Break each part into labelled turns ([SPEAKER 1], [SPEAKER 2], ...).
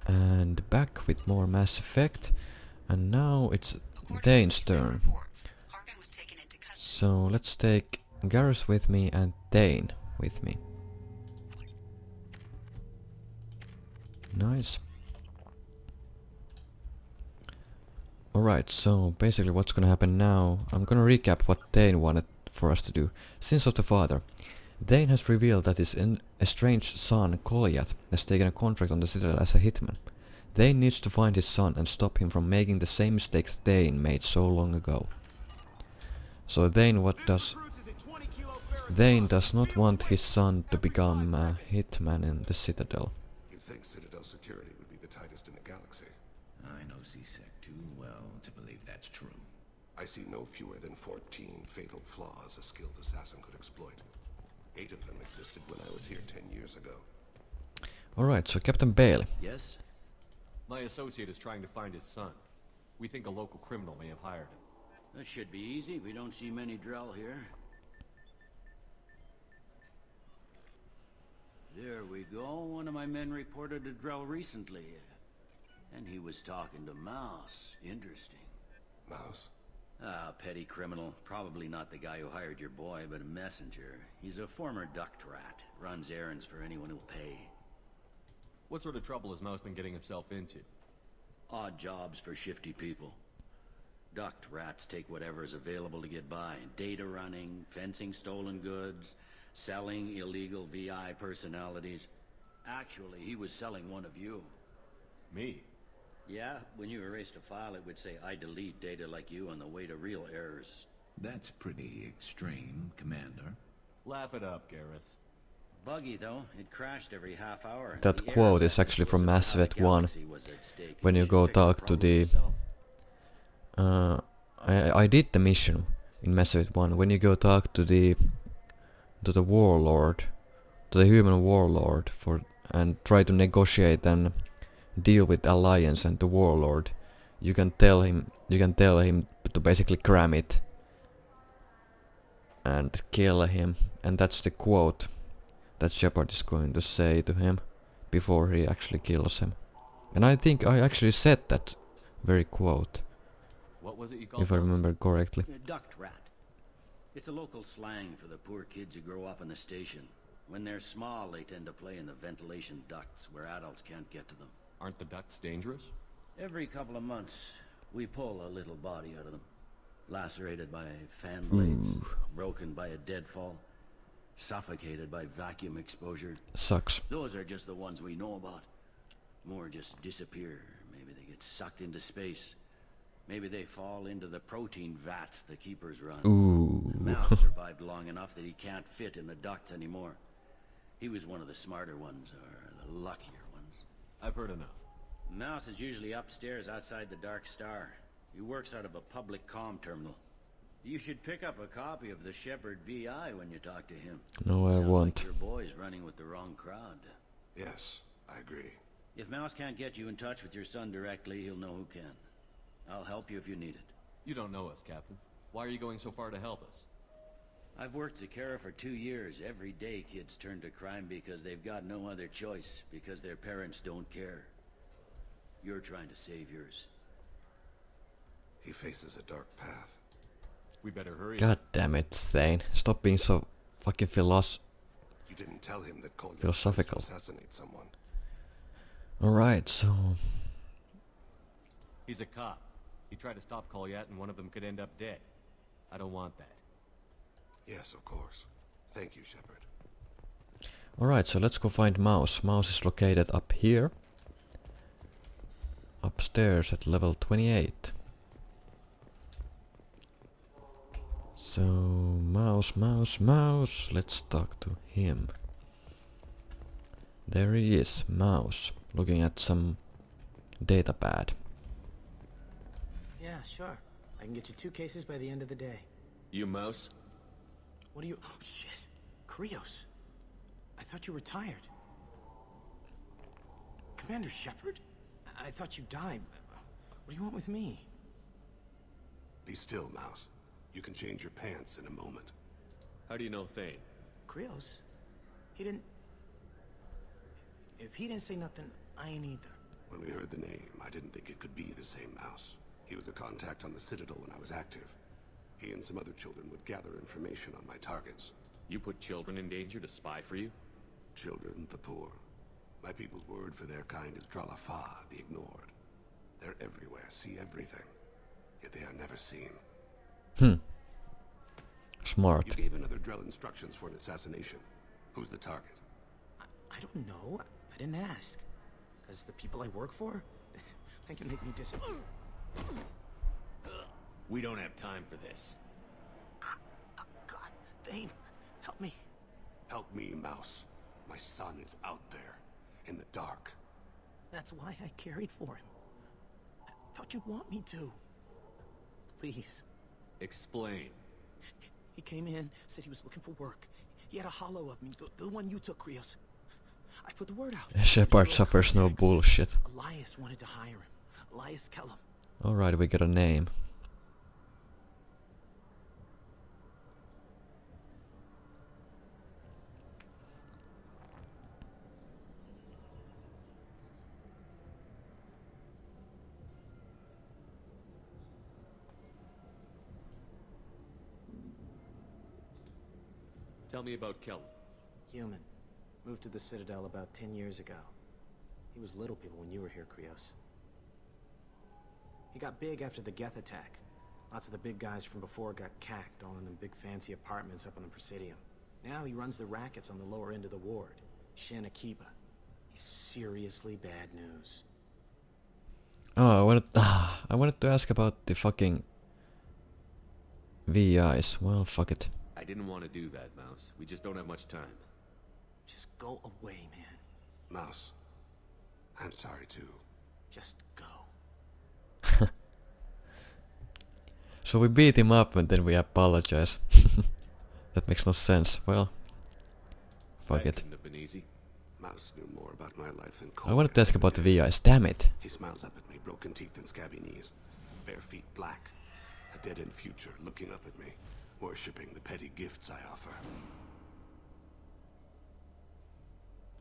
[SPEAKER 1] And back with more Mass Effect. And now it's Dane's turn. So let's take Garrus with me and Dane with me. Nice. Alright, so basically what's gonna happen now, I'm gonna recap what Dane wanted for us to do. Sins of the Father. Dane has revealed that his estranged son, Goliath, has taken a contract on the Citadel as a hitman. Dane needs to find his son and stop him from making the same mistakes Dane made so long ago. So Dane does not want his son to become a hitman in the Citadel.
[SPEAKER 2] You'd think Citadel security would be the tightest in the galaxy.
[SPEAKER 3] I know C-Sec too well to believe that's true.
[SPEAKER 2] I see no fewer than 14 fatal flaws a skilled assassin could exploit. 8 of them existed when I was here 10 years ago.
[SPEAKER 1] Alright, so Captain Bale.
[SPEAKER 4] Yes?
[SPEAKER 5] My associate is trying to find his son. We think a local criminal may have hired him.
[SPEAKER 4] That should be easy. We don't see many Drell here. There we go. One of my men reported a Drell recently. And he was talking to Mouse. Interesting.
[SPEAKER 2] Mouse?
[SPEAKER 4] Ah, petty criminal. Probably not the guy who hired your boy, but a messenger. He's a former duct rat. Runs errands for anyone who'll pay.
[SPEAKER 5] What sort of trouble has Mouse been getting himself into?
[SPEAKER 4] Odd jobs for shifty people. Duct rats take whatever is available to get by. Data running, fencing stolen goods, selling illegal VI personalities. Actually, he was selling one of you.
[SPEAKER 5] Me?
[SPEAKER 4] Yeah, when you erased a file, it would say, I delete data like you on the way to real errors.
[SPEAKER 3] That's pretty extreme, Commander.
[SPEAKER 5] Laugh it up, Garrus.
[SPEAKER 4] Buggy, though. It crashed every half hour.
[SPEAKER 1] That
[SPEAKER 4] The
[SPEAKER 1] quote
[SPEAKER 4] error
[SPEAKER 1] is actually
[SPEAKER 4] message
[SPEAKER 1] from
[SPEAKER 4] was
[SPEAKER 1] Mass
[SPEAKER 4] about
[SPEAKER 1] Effect
[SPEAKER 4] the
[SPEAKER 1] 1.
[SPEAKER 4] galaxy was at stake,
[SPEAKER 1] When
[SPEAKER 4] and
[SPEAKER 1] you
[SPEAKER 4] should
[SPEAKER 1] go
[SPEAKER 4] fix the
[SPEAKER 1] talk to
[SPEAKER 4] problem
[SPEAKER 1] the...
[SPEAKER 4] yourself.
[SPEAKER 1] I did the mission in Mass Effect 1. When you go talk to the warlord, to the human warlord, and try to negotiate and deal with Alliance and the warlord, you can tell him to basically cram it and kill him, and that's the quote that Shepard is going to say to him before he actually kills him. And I think I actually said that very quote,
[SPEAKER 5] What was it you called
[SPEAKER 1] if I
[SPEAKER 5] Mouse?
[SPEAKER 1] remember correctly.
[SPEAKER 4] A duct rat. It's a local slang for the poor kids who grow up in the station. When they're small, they tend to play in the ventilation ducts where adults can't get to them.
[SPEAKER 5] Aren't the ducts dangerous?
[SPEAKER 4] Every couple of months, we pull a little body out of them. Lacerated by fan blades, broken by a deadfall, suffocated by vacuum exposure.
[SPEAKER 1] Sucks.
[SPEAKER 4] Those are just the ones we know about. More just disappear. Maybe they get sucked into space. Maybe they fall into the protein vats the keepers run.
[SPEAKER 1] Ooh.
[SPEAKER 4] Mouse survived long enough that he can't fit in the ducts anymore. He was one of the smarter ones, or the luckier ones.
[SPEAKER 5] I've heard enough.
[SPEAKER 4] Mouse is usually upstairs outside the Dark Star. He works out of a public comm terminal. You should pick up a copy of the Shepard VI when you talk to him.
[SPEAKER 1] No, I
[SPEAKER 4] Sounds
[SPEAKER 1] won't.
[SPEAKER 4] like your boy's running with the wrong crowd.
[SPEAKER 2] Yes, I agree.
[SPEAKER 4] If Mouse can't get you in touch with your son directly, he'll know who can. I'll help you if you need it.
[SPEAKER 5] You don't know us, Captain. Why are you going so far to help us?
[SPEAKER 4] I've worked Zakera for 2 years. Every day kids turn to crime because they've got no other choice, because their parents don't care. You're trying to save yours.
[SPEAKER 2] He faces a dark path.
[SPEAKER 5] We better hurry.
[SPEAKER 1] God damn it, Thane. Stop being so fucking
[SPEAKER 2] You didn't tell him that Goliath
[SPEAKER 1] Philosophical.
[SPEAKER 2] tried to assassinate someone.
[SPEAKER 1] Alright, so...
[SPEAKER 5] He's a cop. He tried to stop Goliath and one of them could end up dead. I don't want that.
[SPEAKER 2] Yes, of course. Thank you, Shepard.
[SPEAKER 1] Alright, so let's go find Mouse. Mouse is located up here. Upstairs at level 28. So, Mouse, let's talk to him. There he is, Mouse, looking at some data pad.
[SPEAKER 6] Yeah, sure. I can get you 2 cases by the end of the day.
[SPEAKER 5] You Mouse?
[SPEAKER 6] What are you... Oh, shit. Krios. I thought you were tired. Commander Shepard? I thought you died. What do you want with me?
[SPEAKER 2] Be still, Mouse. You can change your pants in a moment.
[SPEAKER 5] How do you know Thane?
[SPEAKER 6] Krios? He didn't... If he didn't say nothing, I ain't either.
[SPEAKER 2] When we heard the name, I didn't think it could be the same Mouse. He was a contact on the Citadel when I was active. He and some other children would gather information on my targets.
[SPEAKER 5] You put children in danger to spy for you?
[SPEAKER 2] Children, the poor. My people's word for their kind is Dralafa, the ignored. They're everywhere, see everything. Yet they are never seen.
[SPEAKER 1] Smart.
[SPEAKER 2] You gave another Drell instructions for an assassination. Who's the target?
[SPEAKER 6] I don't know. I didn't ask. Because the people I work for, they can make me disappear.
[SPEAKER 3] We don't have time for this.
[SPEAKER 6] God, Thane, help me.
[SPEAKER 2] Help me, Mouse. My son is out there, in the dark.
[SPEAKER 6] That's why I carried for him. I thought you'd want me to. Please.
[SPEAKER 5] Explain.
[SPEAKER 6] He came in, said he was looking for work. He had a hollow of me, the one you took, Krios. I put the word out.
[SPEAKER 1] Shepard suffers no bullshit.
[SPEAKER 6] Elias wanted to hire him. Elias Kellum.
[SPEAKER 1] Alright, we got a name.
[SPEAKER 5] Tell me about Kellum.
[SPEAKER 6] Human. Moved to the Citadel about 10 years ago. He was Little People when you were here, Krios. He got big after the Geth attack. Lots of the big guys from before got cacked, all in them big fancy apartments up on the Presidium. Now he runs the rackets on the lower end of the ward. Shin Akiba. He's seriously bad news.
[SPEAKER 1] Oh, I wanted to ask about the fucking VIs. Well, fuck it.
[SPEAKER 5] I didn't want to do that, Mouse. We just don't have much time.
[SPEAKER 6] Just go away, man.
[SPEAKER 2] Mouse, I'm sorry too.
[SPEAKER 6] Just go.
[SPEAKER 1] So we beat him up and then we apologize. That makes no sense. Well, fuck
[SPEAKER 5] That
[SPEAKER 1] it.
[SPEAKER 5] couldn't have been easy.
[SPEAKER 2] Mouse knew more about my life than
[SPEAKER 1] I wanted to ask about the VIs. Damn it.
[SPEAKER 2] He smiles up at me, broken teeth and scabby knees. Bare feet black. A dead-end future looking up at me, worshipping the petty gifts I offer.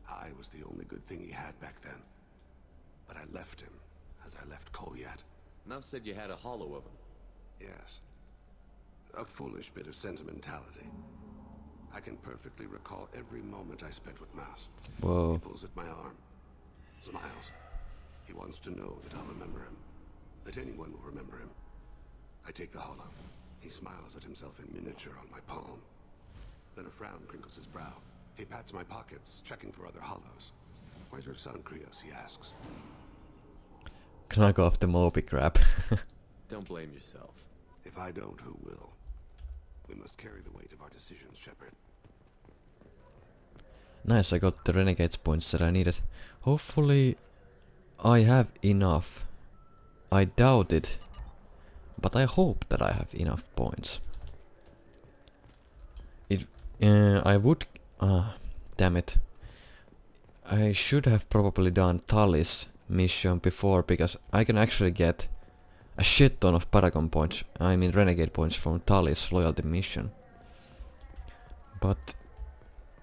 [SPEAKER 2] I was the only good thing he had back then. But I left him, as I left Kolyat.
[SPEAKER 5] Mouse said you had a hollow of him.
[SPEAKER 2] Yes. A foolish bit of sentimentality. I can perfectly recall every moment I spent with Mouse.
[SPEAKER 1] Whoa.
[SPEAKER 2] He pulls at my arm. Smiles. He wants to know that I'll remember him. That anyone will remember him. I take the hollow. He smiles at himself in miniature on my palm. Then a frown crinkles his brow. He pats my pockets, checking for other hollows. Where's your son, Krios? He asks.
[SPEAKER 1] Knock off the Moby crap.
[SPEAKER 5] Don't blame yourself.
[SPEAKER 2] If I don't, who will? We must carry the weight of our decisions, Shepard.
[SPEAKER 1] Nice, I got the Renegades points that I needed. Hopefully I have enough. I doubt it. But I hope that I have enough points. I would... damn it. I should have probably done Tully's mission before, because I can actually get a shit ton of Paragon points, I mean Renegade points from Tully's loyalty mission. But,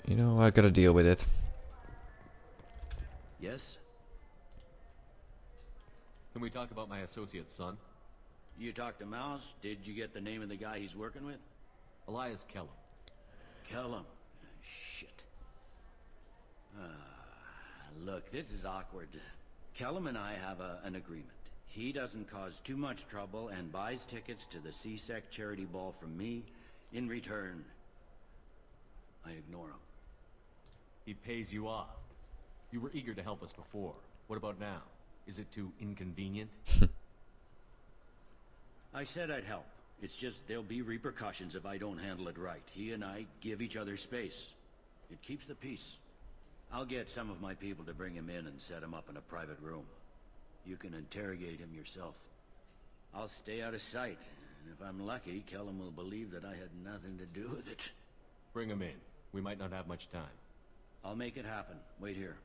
[SPEAKER 1] you know, I gotta deal with it.
[SPEAKER 4] Yes?
[SPEAKER 5] Can we talk about my associate's son?
[SPEAKER 4] You talked to Mouse? Did you get the name of the guy he's working with?
[SPEAKER 5] Elias Kellum.
[SPEAKER 4] Kellum. Shit. Look, this is awkward. Kellum and I have an agreement. He doesn't cause too much trouble and buys tickets to the C-Sec charity ball from me. In return, I ignore him.
[SPEAKER 5] He pays you off. You were eager to help us before. What about now? Is it too inconvenient?
[SPEAKER 4] I said I'd help. It's just there'll be repercussions if I don't handle it right. He and I give each other space. It keeps the peace. I'll get some of my people to bring him in and set him up in a private room. You can interrogate him yourself. I'll stay out of sight, and if I'm lucky, Kellum will believe that I had nothing to do with it.
[SPEAKER 5] Bring him in. We might not have much time.
[SPEAKER 4] I'll make it happen. Wait here.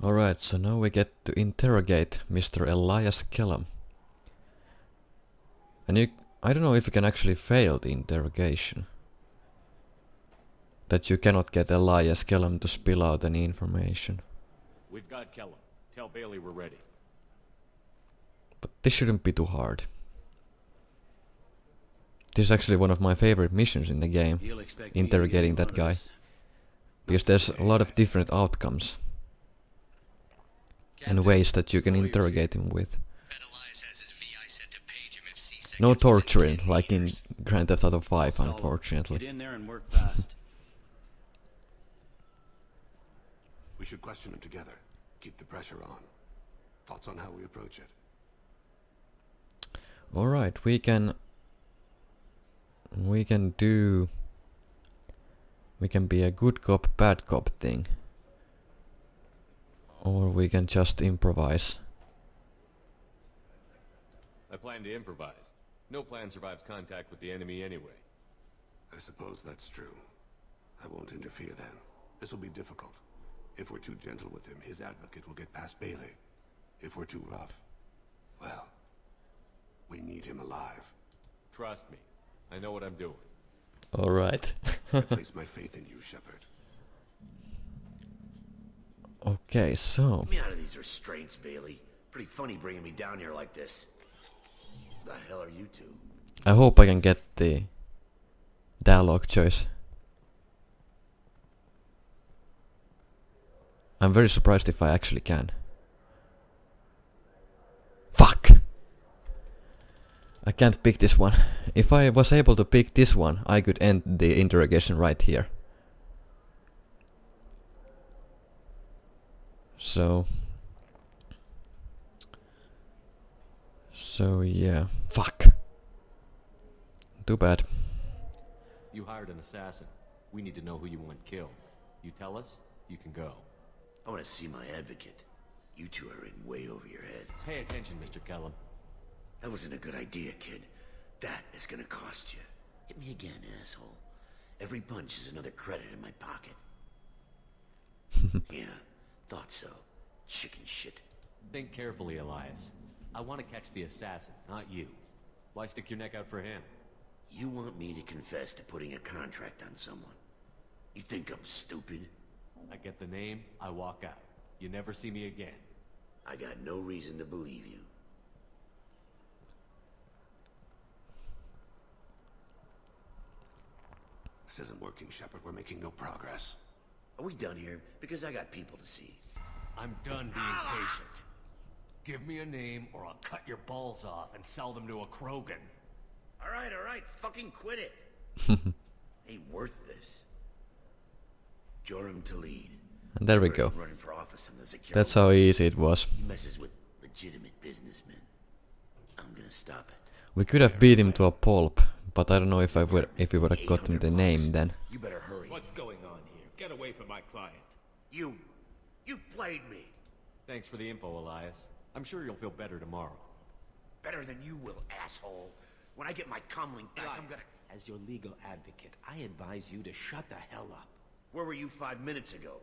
[SPEAKER 1] Alright, so now we get to interrogate Mr. Elias Kellum. And I don't know if you can actually fail the interrogation. That you cannot get Elias Kellum to spill out any information.
[SPEAKER 5] We've got Kellum. Tell Bailey we're ready.
[SPEAKER 1] But this shouldn't be too hard. This is actually one of my favorite missions in the game,
[SPEAKER 4] He'll expect me to
[SPEAKER 1] interrogating
[SPEAKER 4] get
[SPEAKER 1] that
[SPEAKER 4] him out
[SPEAKER 1] guy.
[SPEAKER 4] of this.
[SPEAKER 1] Because there's a lot of different outcomes and ways that you can interrogate him with. No torturing like in Grand Theft Auto 5,
[SPEAKER 4] Solid.
[SPEAKER 1] unfortunately.
[SPEAKER 4] Get in there and work fast.
[SPEAKER 2] We should question him together. Keep the pressure on. Thoughts on how we approach it?
[SPEAKER 1] Alright, we can be a good cop, bad cop thing. Or we can just improvise.
[SPEAKER 5] I plan to improvise. No plan survives contact with the enemy anyway.
[SPEAKER 2] I suppose that's true. I won't interfere then. This will be difficult. If we're too gentle with him, his advocate will get past Bailey. If we're too rough, well, we need him alive.
[SPEAKER 5] Trust me. I know what I'm doing.
[SPEAKER 1] Alright.
[SPEAKER 2] I place my faith in you, Shepard.
[SPEAKER 1] Okay, so...
[SPEAKER 7] Get me out of these restraints, Bailey. Pretty funny bringing me down here like this. The hell are you two?
[SPEAKER 1] I hope I can get the dialogue choice. I'm very surprised if I actually can. Fuck! I can't pick this one. If I was able to pick this one, I could end the interrogation right here. So yeah. Fuck! Too bad.
[SPEAKER 5] You hired an assassin. We need to know who you want killed. You tell us, you can go.
[SPEAKER 7] I want to see my advocate. You two are in way over your head.
[SPEAKER 5] Pay attention, Mr. Kellum.
[SPEAKER 7] That wasn't a good idea, kid. That is gonna cost you. Hit me again, asshole. Every punch is another credit in my pocket. Yeah, thought so. Chicken shit.
[SPEAKER 5] Think carefully, Elias. I want to catch the assassin, not you. Why stick your neck out for him?
[SPEAKER 7] You want me to confess to putting a contract on someone? You think I'm stupid?
[SPEAKER 5] I get the name, I walk out. You never see me again.
[SPEAKER 7] I got no reason to believe you.
[SPEAKER 2] This isn't working, Shepard. We're making no progress.
[SPEAKER 7] Are we done here? Because I got people to see.
[SPEAKER 5] I'm done being patient. Give me a name or I'll cut your balls off and sell them to a Krogan.
[SPEAKER 7] All right, fucking quit it. Ain't worth this. Joram Talid.
[SPEAKER 1] And there we go.
[SPEAKER 7] Running for office in the security.
[SPEAKER 1] That's how easy it was.
[SPEAKER 7] He messes with legitimate businessmen. I'm gonna stop it.
[SPEAKER 1] We could have beat him to a pulp, but I don't know if we would have gotten the name then.
[SPEAKER 7] You better hurry.
[SPEAKER 8] What's going on here? Get away from my client.
[SPEAKER 7] You played me.
[SPEAKER 5] Thanks for the info, Elias. I'm sure you'll feel better tomorrow.
[SPEAKER 7] Better than you will, asshole. When I get my comlink back, I'm gonna...
[SPEAKER 8] As your legal advocate, I advise you to shut the hell up.
[SPEAKER 7] Where were you 5 minutes ago?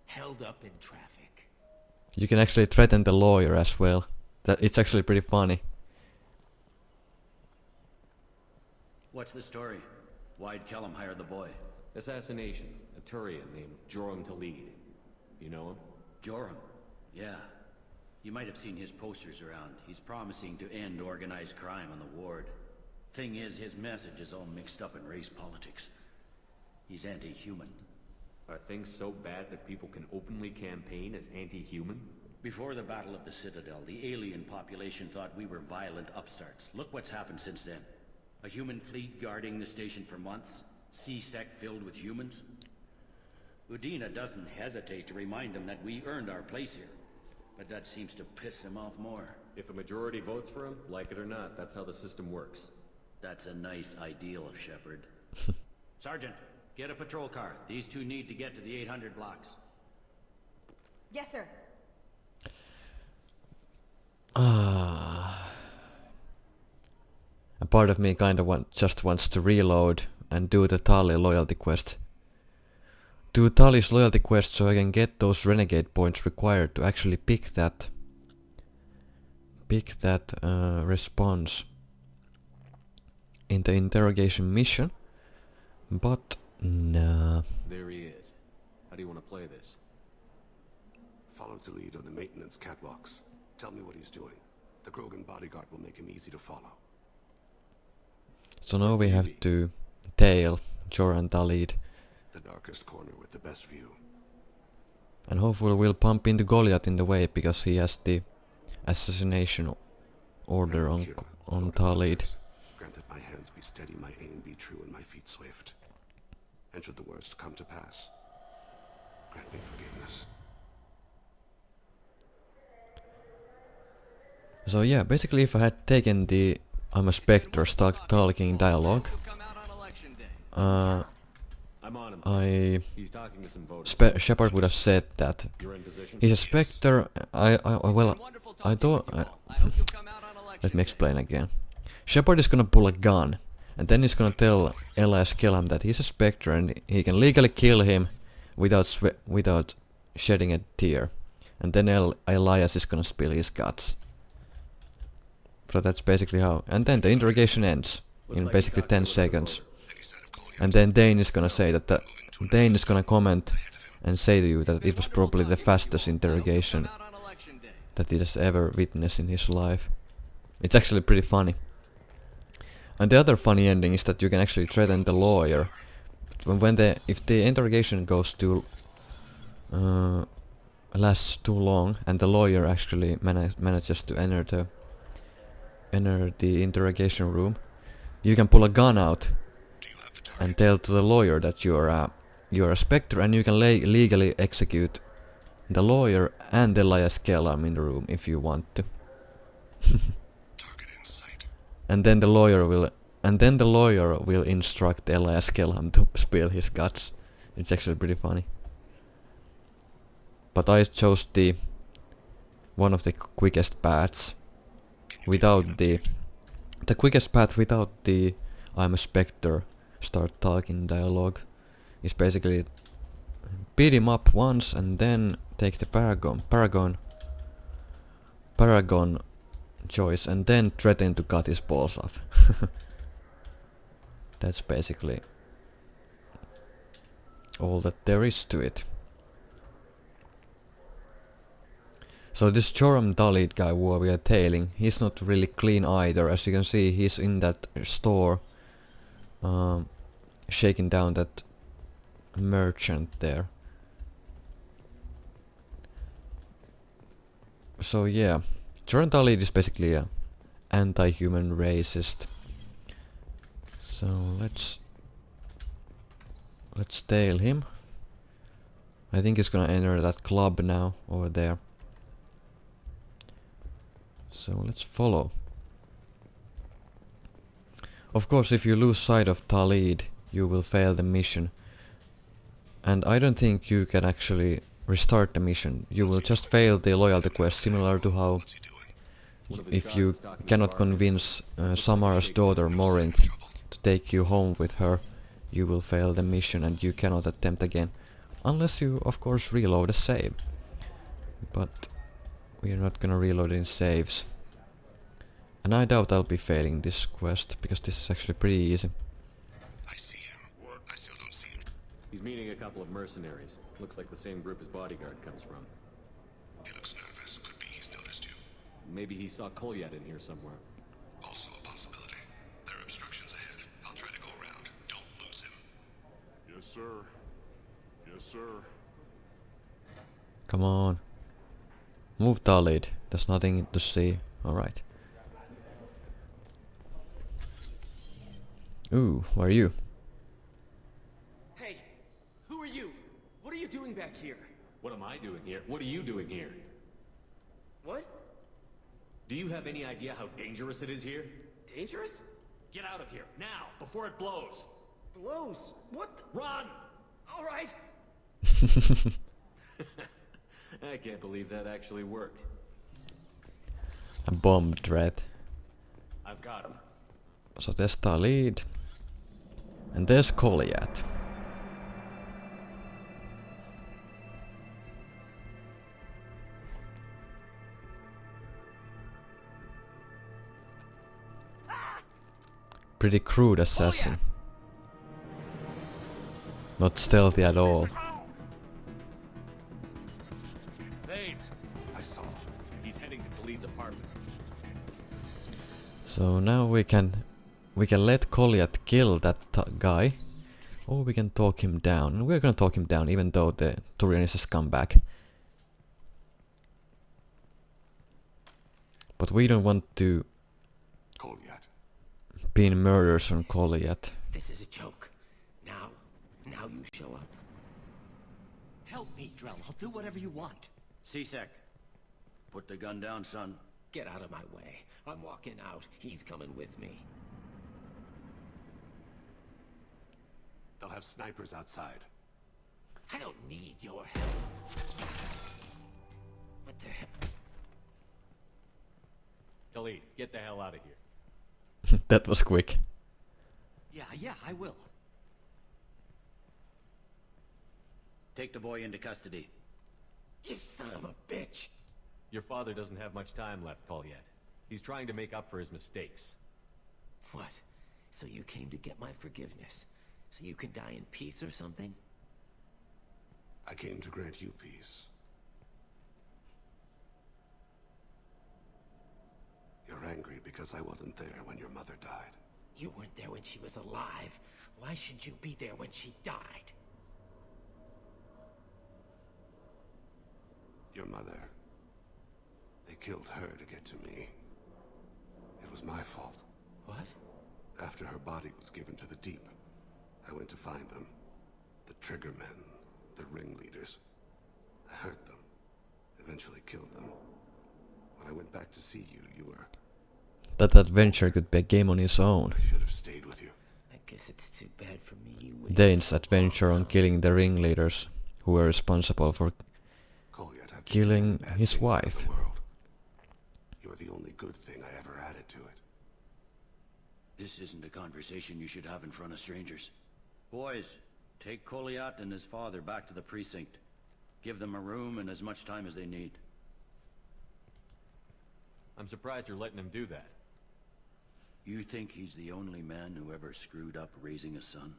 [SPEAKER 8] Held up in traffic.
[SPEAKER 1] You can actually threaten the lawyer as well. It's actually pretty funny.
[SPEAKER 4] What's the story? Why'd Kellum hire the boy?
[SPEAKER 5] Assassination. A Turian named Joram Talid. You know him?
[SPEAKER 4] Joram? Yeah. You might have seen his posters around. He's promising to end organized crime on the ward. Thing is, his message is all mixed up in race politics. He's anti-human.
[SPEAKER 5] Are things so bad that people can openly campaign as anti-human?
[SPEAKER 4] Before the Battle of the Citadel, the alien population thought we were violent upstarts. Look what's happened since then. A human fleet guarding the station for months. C-Sec filled with humans. Udina doesn't hesitate to remind them that we earned our place here. But that seems to piss him off more.
[SPEAKER 5] If a majority votes for him, like it or not, that's how the system works.
[SPEAKER 4] That's a nice ideal, Shepard. Sergeant, get a patrol car. These two need to get to the 800 blocks.
[SPEAKER 9] Yes, sir.
[SPEAKER 1] A part of me kinda just wants to reload and do the Tali loyalty quest. Do Tali's loyalty quest so I can get those renegade points required to actually pick that response in the interrogation mission. But nah.
[SPEAKER 5] There he is. How do you want to play this?
[SPEAKER 2] Follow Talid on the maintenance catwalks. Tell me what he's doing. The Krogan bodyguard will make him easy to follow.
[SPEAKER 1] So now we have to tail Joran Talid.
[SPEAKER 2] The darkest corner with the best view.
[SPEAKER 1] And hopefully we'll pump into Goliath in the way because he has the assassination order on Talid.
[SPEAKER 2] Grant that my hands be steady, my aim be true, and my feet swift. And should the worst come to pass, grant me forgiveness.
[SPEAKER 1] So yeah, basically if I had taken the I'm a Spectre talking dialogue,
[SPEAKER 5] I'm on him.
[SPEAKER 1] I...
[SPEAKER 5] He's talking to some voters.
[SPEAKER 1] Shepard would have said that
[SPEAKER 5] You're in position?
[SPEAKER 1] he's a Spectre. I don't... let me explain again. Shepard is gonna pull a gun, and then he's gonna tell Elias Kelham that he's a Spectre and he can legally kill him without shedding a tear. And then Elias is gonna spill his guts. So that's basically how... And then the interrogation ends in basically 10 seconds. And then Dane is gonna say that Dane is gonna comment and say to you that it was probably the fastest interrogation that he has ever witnessed in his life. It's actually pretty funny. And the other funny ending is that you can actually threaten the lawyer. If the interrogation goes to lasts too long and the lawyer actually manages to enter the interrogation room, you can pull a gun out and tell to the lawyer that you're a Spectre, and you can legally execute the lawyer and Elias Kelham in the room if you want to.
[SPEAKER 2] Target in sight.
[SPEAKER 1] And then the lawyer will instruct Elias Kelham to spill his guts. It's actually pretty funny. But I chose one of the quickest paths without the quickest path without the I'm a Spectre start talking dialogue is basically beat him up once and then take the Paragon choice and then threaten to cut his balls off. That's basically all that there is to it. So this Joran Talid guy who we are tailing, he's not really clean either. As you can see, he's in that store shaking down that merchant there. So yeah, Joran Talid is basically a anti-human racist. So let's tail him. I think he's gonna enter that club now over there. So let's follow. Of course, if you lose sight of Talid, you will fail the mission. And I don't think you can actually restart the mission. You will just fail the loyalty quest, similar to how if you cannot convince Samara's daughter Morinth to take you home with her, you will fail the mission and you cannot attempt again. Unless you, of course, reload a save. But we are not gonna reload in saves. And I doubt I'll be failing this quest, because this is actually pretty easy.
[SPEAKER 2] I see him. I still don't see him.
[SPEAKER 5] He's meeting a couple of mercenaries. Looks like the same group his bodyguard comes from.
[SPEAKER 2] He looks nervous. Could be he's noticed you.
[SPEAKER 5] Maybe he saw Kolyat in here somewhere.
[SPEAKER 2] Also a possibility. There are obstructions ahead. I'll try to go around. Don't lose him.
[SPEAKER 10] Yes, sir. Yes, sir.
[SPEAKER 1] Come on. Move, Talid. There's nothing to see. Alright. Ooh, who are you?
[SPEAKER 8] Hey, who are you? What are you doing back here?
[SPEAKER 5] What am I doing here? What are you doing here?
[SPEAKER 8] What?
[SPEAKER 5] Do you have any idea how dangerous it is here?
[SPEAKER 8] Dangerous?
[SPEAKER 5] Get out of here, now, before it blows!
[SPEAKER 8] Blows? What the—
[SPEAKER 5] Run!
[SPEAKER 8] Alright!
[SPEAKER 5] I can't believe that actually worked.
[SPEAKER 1] A bomb threat.
[SPEAKER 5] I've got him.
[SPEAKER 1] So there's Talid. And there's Kolyat. Pretty crude assassin. Not stealthy at all.
[SPEAKER 5] Thane,
[SPEAKER 8] department.
[SPEAKER 1] So now we can let Colliat kill that guy, or we can talk him down. And we're gonna talk him down, even though the Turian is a scumbag. But we don't want to
[SPEAKER 2] Colliat.
[SPEAKER 1] pin murders on Colliat.
[SPEAKER 7] This is a joke. Now you show up.
[SPEAKER 8] Help me, Drell. I'll do whatever you want.
[SPEAKER 4] C-Sec, put the gun down, son.
[SPEAKER 7] Get out of my way. I'm walking out. He's coming with me.
[SPEAKER 2] They'll have snipers outside.
[SPEAKER 7] I don't need your help. What the hell?
[SPEAKER 5] Khalid, get the hell out of here.
[SPEAKER 1] That was quick.
[SPEAKER 8] Yeah, I will.
[SPEAKER 4] Take the boy into custody.
[SPEAKER 7] You son of a bitch!
[SPEAKER 5] Your father doesn't have much time left, Colliat. He's trying to make up for his mistakes.
[SPEAKER 7] What? So you came to get my forgiveness? So you can die in peace or something?
[SPEAKER 2] I came to grant you peace. You're angry because I wasn't there when your mother died.
[SPEAKER 7] You weren't there when she was alive. Why should you be there when she died?
[SPEAKER 2] Your mother. They killed her to get to me. It was my fault.
[SPEAKER 7] What?
[SPEAKER 2] After her body was given to the Deep, I went to find them. The Triggermen, the ringleaders. I hurt them. Eventually killed them. When I went back to see you, you were...
[SPEAKER 1] That adventure could be a game on its own.
[SPEAKER 2] I should have stayed with you.
[SPEAKER 7] I guess it's too bad for me you waited
[SPEAKER 1] Dane's
[SPEAKER 7] so
[SPEAKER 1] adventure on
[SPEAKER 7] long.
[SPEAKER 1] killing the ringleaders who were responsible for
[SPEAKER 2] Colliat, I've
[SPEAKER 1] killing
[SPEAKER 2] done bad
[SPEAKER 1] his
[SPEAKER 2] things out of
[SPEAKER 1] wife.
[SPEAKER 2] the world. You're the only good thing I ever added to it.
[SPEAKER 4] This isn't a conversation you should have in front of strangers. Boys, take Colliat and his father back to the precinct. Give them a room and as much time as they need.
[SPEAKER 5] I'm surprised you're letting him do that.
[SPEAKER 4] You think he's the only man who ever screwed up raising a son?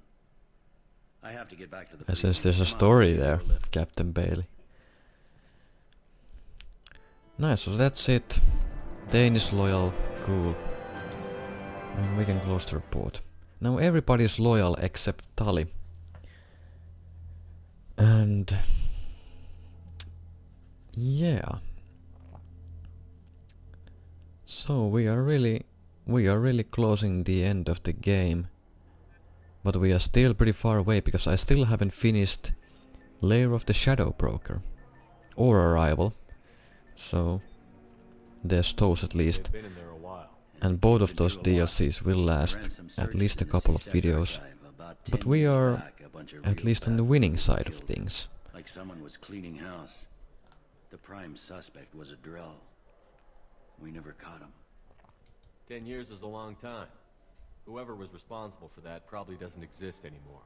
[SPEAKER 4] I have to get back to the
[SPEAKER 1] I
[SPEAKER 4] precinct.
[SPEAKER 1] sense there's a
[SPEAKER 4] Come on,
[SPEAKER 1] story
[SPEAKER 4] let's get
[SPEAKER 1] there,
[SPEAKER 4] to a lift.
[SPEAKER 1] Captain Bailey. Nice, so that's it. Dane is loyal, cool. And we can close the report. Now everybody's loyal except Tully. And... yeah. So we are really closing the end of the game. But we are still pretty far away because I still haven't finished Lair of the Shadow Broker. Or Arrival. So there's those at least.
[SPEAKER 5] They've been in there a while.
[SPEAKER 1] And both of those DLCs will last at least a couple of videos. But we are at least on the winning side of things.
[SPEAKER 4] Like someone was cleaning house. The prime suspect was a Drell. We never caught him.
[SPEAKER 5] 10 years is a long time. Whoever was responsible for that probably doesn't exist anymore.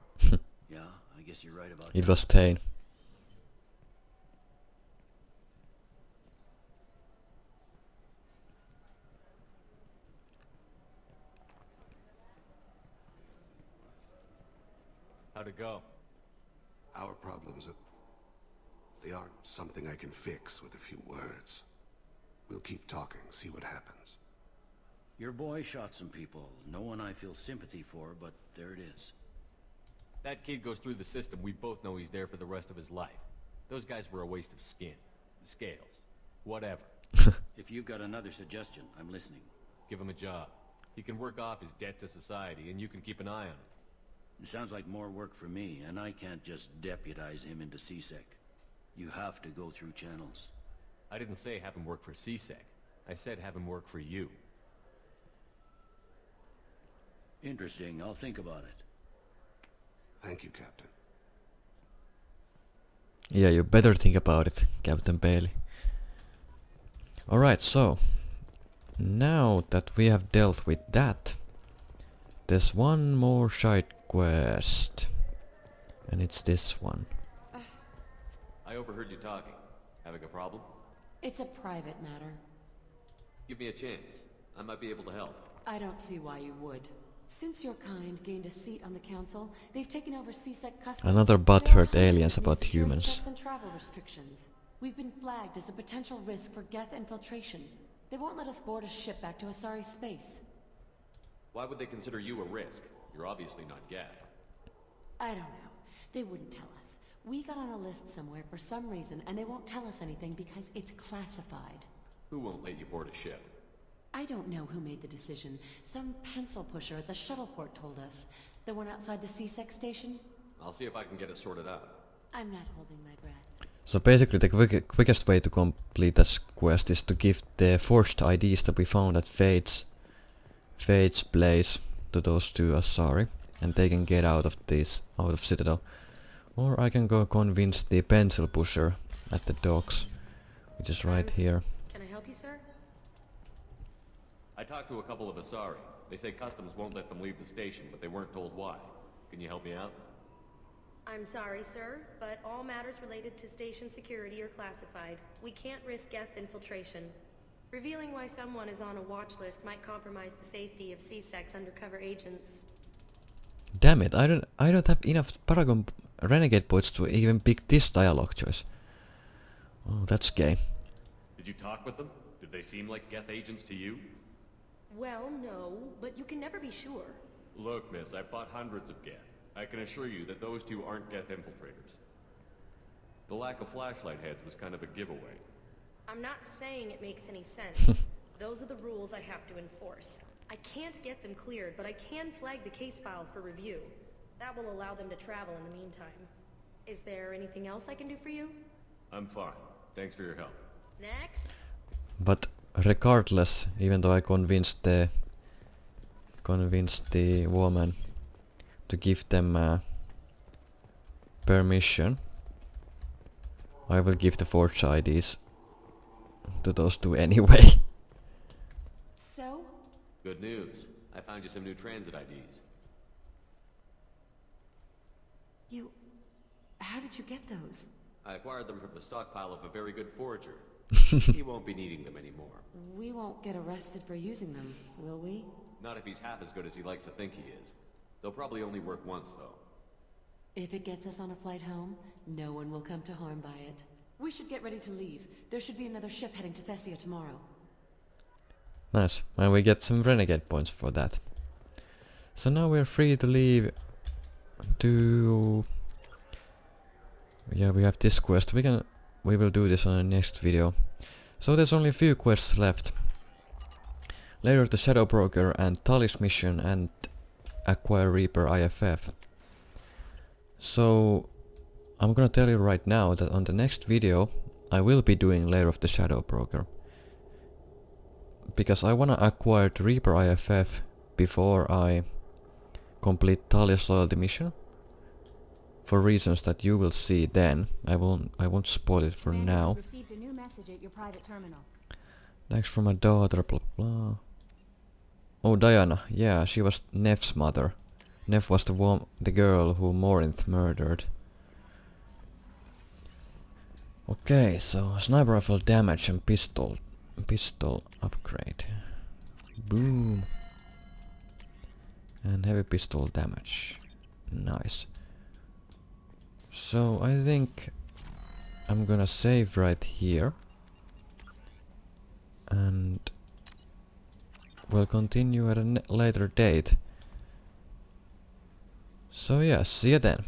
[SPEAKER 4] Yeah, I guess you're right about
[SPEAKER 1] It
[SPEAKER 4] that.
[SPEAKER 1] was Tane.
[SPEAKER 5] How'd it go?
[SPEAKER 2] Our problems they aren't something I can fix with a few words. We'll keep talking, see what happens.
[SPEAKER 4] Your boy shot some people. No one I feel sympathy for, but there it is.
[SPEAKER 5] That kid goes through the system. We both know he's there for the rest of his life. Those guys were a waste of skin. Scales. Whatever.
[SPEAKER 4] If you've got another suggestion, I'm listening.
[SPEAKER 5] Give him a job. He can work off his debt to society, and you can keep an eye on him.
[SPEAKER 4] It sounds like more work for me, and I can't just deputize him into C-Sec. You have to go through channels.
[SPEAKER 5] I didn't say have him work for C-Sec. I said have him work for you.
[SPEAKER 4] Interesting. I'll think about it.
[SPEAKER 2] Thank you, Captain.
[SPEAKER 1] Yeah, you better think about it, Captain Bailey. Alright, so now that we have dealt with that, there's one more side quest. And it's this one.
[SPEAKER 5] I overheard you talking. Having a problem?
[SPEAKER 11] It's a private matter.
[SPEAKER 5] Give me a chance. I might be able to help.
[SPEAKER 11] I don't see why you would. Since your kind gained a seat on the council, they've taken over C-Sec customs.
[SPEAKER 1] Another
[SPEAKER 11] There
[SPEAKER 1] butthurt
[SPEAKER 11] are
[SPEAKER 1] aliens
[SPEAKER 11] hundreds of
[SPEAKER 1] about
[SPEAKER 11] new security
[SPEAKER 1] humans.
[SPEAKER 11] checks and travel restrictions. We've been flagged as a potential risk for Geth infiltration. They won't let us board a ship back to Asari space.
[SPEAKER 5] Why would they consider you a risk? You're obviously not Geth.
[SPEAKER 11] I don't know. They wouldn't tell us. We got on a list somewhere for some reason, and they won't tell us anything because it's classified.
[SPEAKER 5] Who won't let you board a ship?
[SPEAKER 11] I don't know who made the decision. Some pencil pusher at the shuttleport told us. The one outside the C-Sec station?
[SPEAKER 5] I'll see if I can get it sorted out.
[SPEAKER 11] I'm not holding my breath.
[SPEAKER 1] So basically the quickest way to complete this quest is to give the forged IDs that we found at Fate's place to those two Asari, and they can get out of Citadel. Or I can go convince the pencil pusher at the docks, which is right here.
[SPEAKER 9] Can I help you, sir?
[SPEAKER 5] I talked to a couple of Asari. They say customs won't let them leave the station, but they weren't told why. Can you help me out?
[SPEAKER 9] I'm sorry, sir, but all matters related to station security are classified. We can't risk Geth infiltration. Revealing why someone is on a watch list might compromise the safety of C-Sec's undercover agents.
[SPEAKER 1] Damn it, I don't have enough Paragon Renegade points to even pick this dialogue choice. Oh, that's gay.
[SPEAKER 5] Did you talk with them? Did they seem like Geth agents to you?
[SPEAKER 9] Well, no, but you can never be sure.
[SPEAKER 5] Look, miss, I've fought hundreds of Geth. I can assure you that those two aren't Geth infiltrators. The lack of flashlight heads was kind of a giveaway.
[SPEAKER 9] I'm not saying it makes any sense. Those are the rules I have to enforce. I can't get them cleared, but I can flag the case file for review. That will allow them to travel in the meantime. Is there anything else I can do for you?
[SPEAKER 5] I'm fine. Thanks for your help.
[SPEAKER 9] Next.
[SPEAKER 1] But regardless, even though I convinced the woman to give them permission, I will give the forged IDs to those two anyway.
[SPEAKER 11] So?
[SPEAKER 5] Good news. I found you some new transit IDs.
[SPEAKER 11] How did you get those?
[SPEAKER 5] I acquired them from the stockpile of a very good forager. He won't be needing them anymore.
[SPEAKER 11] We won't get arrested for using them, will we?
[SPEAKER 5] Not if he's half as good as he likes to think he is. They'll probably only work once, though.
[SPEAKER 11] If it gets us on a flight home, no one will come to harm by it. We should get ready to leave. There should be another ship heading to Thessia tomorrow.
[SPEAKER 1] Nice, and we get some renegade points for that. So now we're free to leave to... Yeah, we have this quest. We will do this on the next video. So there's only a few quests left. Later the Shadow Broker and Talis mission and acquire Reaper IFF. So I'm gonna tell you right now that on the next video I will be doing Lair of the Shadow Broker. Because I wanna acquire the Reaper IFF before I complete Talis loyalty mission. For reasons that you will see then. I won't spoil it for now.
[SPEAKER 12] Received a new message at your private terminal.
[SPEAKER 1] Thanks from my daughter, blah blah. Oh, Diana. Yeah, she was Neff's mother. Neff was the girl who Morinth murdered. Okay, so sniper rifle damage and pistol upgrade. Boom. And heavy pistol damage. Nice. So I think I'm gonna save right here. And we'll continue at a later date. So yeah, see you then.